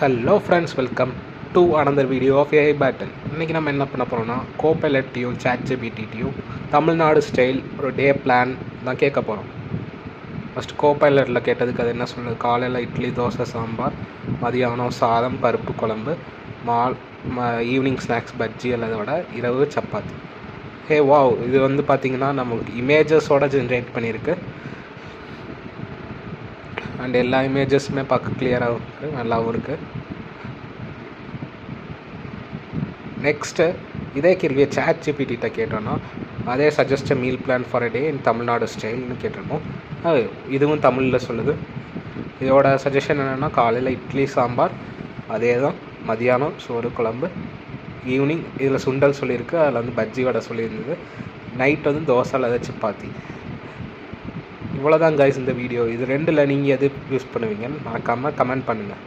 Hello friends, welcome to another video of AI battle. இன்றைக்கி நம்ம என்ன பண்ண போகிறோம்னா, கோபைலட்டையும் சாட்ஜிபிடியும் தமிழ்நாடு ஸ்டைல் ஒரு டே பிளான் தான் கேட்க போகிறோம். ஃபஸ்ட்டு கோபைலட்டில் கேட்டதுக்கு அது என்ன சொல்லுது, காலையில் இட்லி, தோசை, சாம்பார், மதியானம் சாதம், பருப்பு குழம்பு, ஈவினிங் ஸ்நாக்ஸ் பஜ்ஜி அல்லதை விட இரவு சப்பாத்தி. வாவ், இது வந்து பார்த்திங்கன்னா நமக்கு இமேஜஸோடு ஜென்ரேட் பண்ணியிருக்கு. அண்ட் எல்லா இமேஜஸுமே பார்க்க கிளியராகவும் இருக்குது, நல்லாவும் இருக்குது. நெக்ஸ்ட்டு இதே கேள்வியை சாட்ஜிபிடிட்ட கேட்டோன்னா, அதே suggest meal plan for a day in Tamil Nadu ஸ்டைல்னு கேட்டிருக்கோம். இதுவும் தமிழில் சொல்லுது. இதோட சஜஷன் என்னென்னா, காலையில் இட்லி சாம்பார், அதே தான். மதியானம் சோறு குழம்பு, ஈவினிங் இதில் சுண்டல் சொல்லியிருக்கு, அதில் வந்து பஜ்ஜி வடை சொல்லியிருந்தது, நைட் வந்து தோசை அல்லது சப்பாத்தி. இவ்வளோதான் கைஸ் இந்த வீடியோ. இது ரெண்டில் நீங்கள் எது யூஸ் பண்ணுவீங்கன்னு மறக்காமல் கமெண்ட் பண்ணுங்கள்.